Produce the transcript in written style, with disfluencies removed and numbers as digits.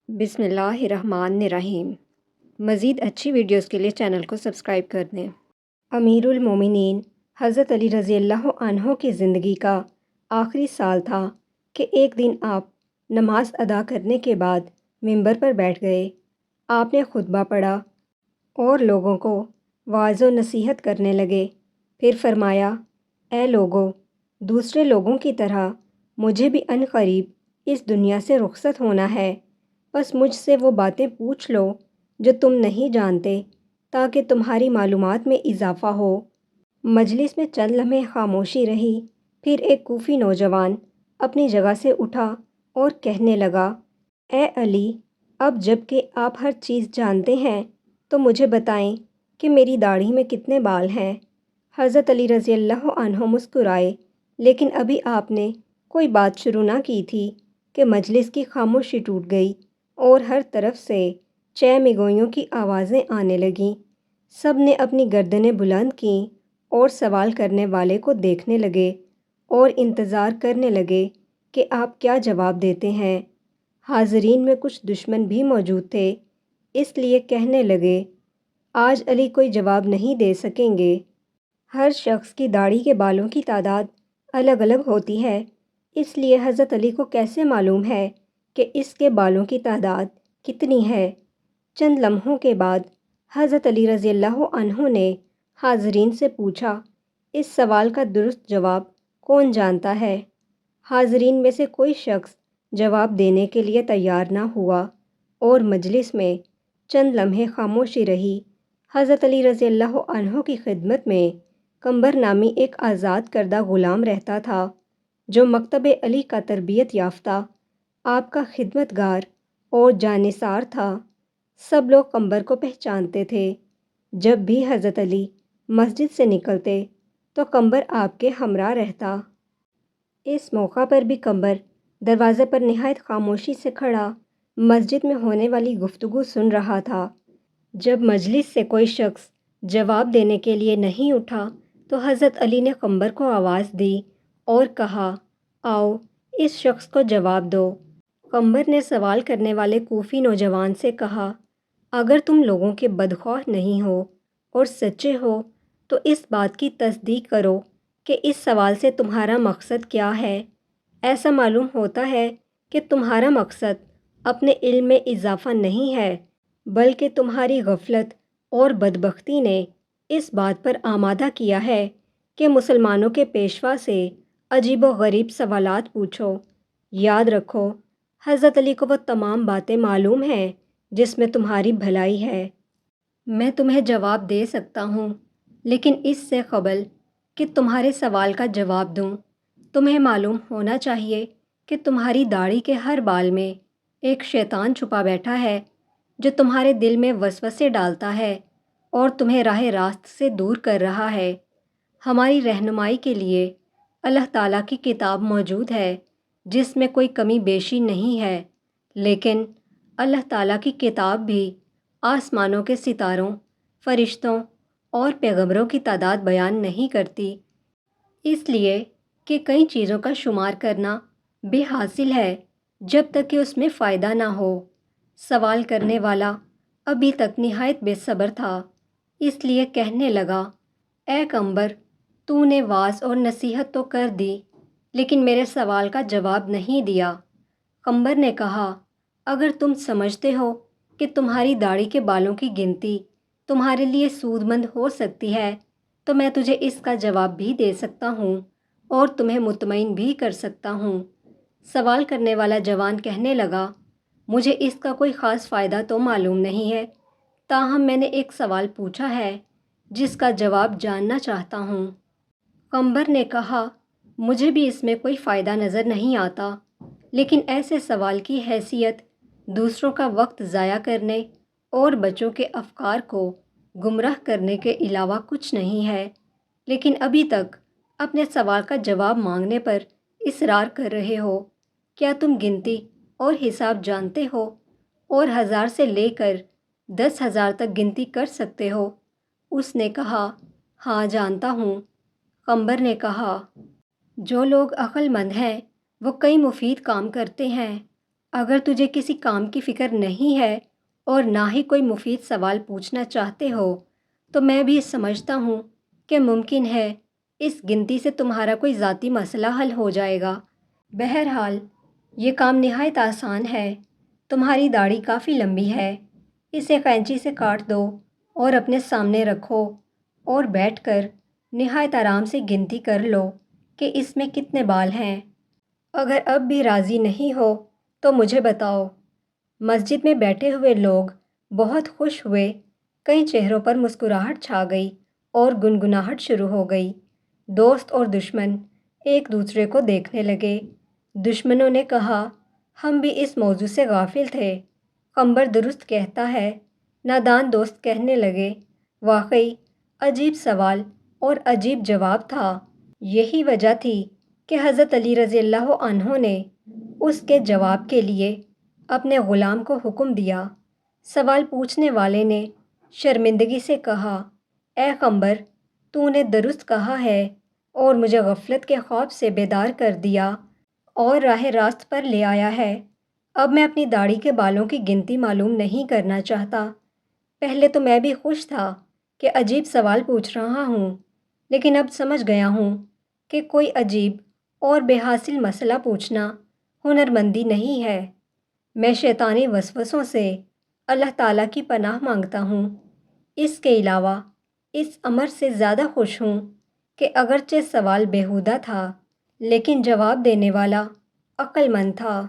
بسم اللہ الرحمن الرحیم۔ مزید اچھی ویڈیوز کے لیے چینل کو سبسکرائب کر دیں۔ امیر المومنین حضرت علی رضی اللہ عنہ کی زندگی کا آخری سال تھا کہ ایک دن آپ نماز ادا کرنے کے بعد ممبر پر بیٹھ گئے۔ آپ نے خطبہ پڑھا اور لوگوں کو واعظ و نصیحت کرنے لگے۔ پھر فرمایا، اے لوگو، دوسرے لوگوں کی طرح مجھے بھی عنقریب اس دنیا سے رخصت ہونا ہے، بس مجھ سے وہ باتیں پوچھ لو جو تم نہیں جانتے تاکہ تمہاری معلومات میں اضافہ ہو۔ مجلس میں چند لمحے خاموشی رہی، پھر ایک کوفی نوجوان اپنی جگہ سے اٹھا اور کہنے لگا، اے علی، اب جب کہ آپ ہر چیز جانتے ہیں تو مجھے بتائیں کہ میری داڑھی میں کتنے بال ہیں۔ حضرت علی رضی اللہ عنہ مسکرائے، لیکن ابھی آپ نے کوئی بات شروع نہ کی تھی کہ مجلس کی خاموشی ٹوٹ گئی اور ہر طرف سے چہمگوئیوں کی آوازیں آنے لگیں۔ سب نے اپنی گردنیں بلند کیں اور سوال کرنے والے کو دیکھنے لگے اور انتظار کرنے لگے کہ آپ کیا جواب دیتے ہیں۔ حاضرین میں کچھ دشمن بھی موجود تھے، اس لیے کہنے لگے، آج علی کوئی جواب نہیں دے سکیں گے۔ ہر شخص کی داڑھی کے بالوں کی تعداد الگ الگ ہوتی ہے، اس لیے حضرت علی کو کیسے معلوم ہے کہ اس کے بالوں کی تعداد کتنی ہے؟ چند لمحوں کے بعد حضرت علی رضی اللہ عنہ نے حاضرین سے پوچھا، اس سوال کا درست جواب کون جانتا ہے؟ حاضرین میں سے کوئی شخص جواب دینے کے لیے تیار نہ ہوا اور مجلس میں چند لمحے خاموشی رہی۔ حضرت علی رضی اللہ عنہ کی خدمت میں قمبر نامی ایک آزاد کردہ غلام رہتا تھا جو مکتب علی کا تربیت یافتہ آپ کا خدمت گار اور جانثار تھا۔ سب لوگ قمبر کو پہچانتے تھے۔ جب بھی حضرت علی مسجد سے نکلتے تو قمبر آپ کے ہمراہ رہتا۔ اس موقع پر بھی قمبر دروازے پر نہایت خاموشی سے کھڑا مسجد میں ہونے والی گفتگو سن رہا تھا۔ جب مجلس سے کوئی شخص جواب دینے کے لیے نہیں اٹھا تو حضرت علی نے قمبر کو آواز دی اور کہا، آؤ اس شخص کو جواب دو۔ قمبر نے سوال کرنے والے کوفی نوجوان سے کہا، اگر تم لوگوں کے بدخواہ نہیں ہو اور سچے ہو تو اس بات کی تصدیق کرو کہ اس سوال سے تمہارا مقصد کیا ہے۔ ایسا معلوم ہوتا ہے کہ تمہارا مقصد اپنے علم میں اضافہ نہیں ہے، بلکہ تمہاری غفلت اور بدبختی نے اس بات پر آمادہ کیا ہے کہ مسلمانوں کے پیشوا سے عجیب و غریب سوالات پوچھو۔ یاد رکھو، حضرت علی کو وہ تمام باتیں معلوم ہیں جس میں تمہاری بھلائی ہے۔ میں تمہیں جواب دے سکتا ہوں، لیکن اس سے قبل کہ تمہارے سوال کا جواب دوں، تمہیں معلوم ہونا چاہیے کہ تمہاری داڑھی کے ہر بال میں ایک شیطان چھپا بیٹھا ہے جو تمہارے دل میں وسوسے ڈالتا ہے اور تمہیں راہ راست سے دور کر رہا ہے۔ ہماری رہنمائی کے لیے اللہ تعالیٰ کی کتاب موجود ہے جس میں کوئی کمی بیشی نہیں ہے، لیکن اللہ تعالیٰ کی کتاب بھی آسمانوں کے ستاروں، فرشتوں اور پیغمبروں کی تعداد بیان نہیں کرتی، اس لیے کہ کئی چیزوں کا شمار کرنا بے حاصل ہے جب تک کہ اس میں فائدہ نہ ہو۔ سوال کرنے والا ابھی تک نہایت بے صبر تھا، اس لیے کہنے لگا، اے قمبر، تو نے واعظ اور نصیحت تو کر دی لیکن میرے سوال کا جواب نہیں دیا۔ قمبر نے کہا، اگر تم سمجھتے ہو کہ تمہاری داڑھی کے بالوں کی گنتی تمہارے لیے سود مند ہو سکتی ہے تو میں تجھے اس کا جواب بھی دے سکتا ہوں اور تمہیں مطمئن بھی کر سکتا ہوں۔ سوال کرنے والا جوان کہنے لگا، مجھے اس کا کوئی خاص فائدہ تو معلوم نہیں ہے، تاہم میں نے ایک سوال پوچھا ہے جس کا جواب جاننا چاہتا ہوں۔ قمبر نے کہا، مجھے بھی اس میں کوئی فائدہ نظر نہیں آتا، لیکن ایسے سوال کی حیثیت دوسروں کا وقت ضائع کرنے اور بچوں کے افکار کو گمراہ کرنے کے علاوہ کچھ نہیں ہے، لیکن ابھی تک اپنے سوال کا جواب مانگنے پر اصرار کر رہے ہو۔ کیا تم گنتی اور حساب جانتے ہو اور 1000 سے لے کر 10,000 تک گنتی کر سکتے ہو؟ اس نے کہا، ہاں جانتا ہوں۔ قمبر نے کہا، جو لوگ عقل مند ہیں وہ کئی مفید کام کرتے ہیں اگر تجھے کسی کام کی فکر نہیں ہے اور نہ ہی کوئی مفید سوال پوچھنا چاہتے ہو تو میں بھی سمجھتا ہوں کہ ممکن ہے اس گنتی سے تمہارا کوئی ذاتی مسئلہ حل ہو جائے گا۔ بہرحال یہ کام نہایت آسان ہے۔ تمہاری داڑھی کافی لمبی ہے، اسے قینچی سے کاٹ دو اور اپنے سامنے رکھو اور بیٹھ کر نہایت آرام سے گنتی کر لو کہ اس میں کتنے بال ہیں۔ اگر اب بھی راضی نہیں ہو تو مجھے بتاؤ۔ مسجد میں بیٹھے ہوئے لوگ بہت خوش ہوئے، کئی چہروں پر مسکراہٹ چھا گئی اور گنگناہٹ شروع ہو گئی۔ دوست اور دشمن ایک دوسرے کو دیکھنے لگے۔ دشمنوں نے کہا، ہم بھی اس موضوع سے غافل تھے، قمبر درست کہتا ہے۔ نادان دوست کہنے لگے، واقعی عجیب سوال اور عجیب جواب تھا۔ یہی وجہ تھی کہ حضرت علی رضی اللہ عنہ نے اس کے جواب کے لیے اپنے غلام کو حکم دیا۔ سوال پوچھنے والے نے شرمندگی سے کہا، اے قمبر، تو نے درست کہا ہے اور مجھے غفلت کے خواب سے بیدار کر دیا اور راہ راست پر لے آیا ہے۔ اب میں اپنی داڑھی کے بالوں کی گنتی معلوم نہیں کرنا چاہتا۔ پہلے تو میں بھی خوش تھا کہ عجیب سوال پوچھ رہا ہوں، لیکن اب سمجھ گیا ہوں کہ کوئی عجیب اور بے حاصل مسئلہ پوچھنا ہنرمندی نہیں ہے۔ میں شیطانی وسوسوں سے اللہ تعالیٰ کی پناہ مانگتا ہوں۔ اس کے علاوہ اس امر سے زیادہ خوش ہوں کہ اگرچہ سوال بیہودہ تھا لیکن جواب دینے والا عقل مند تھا۔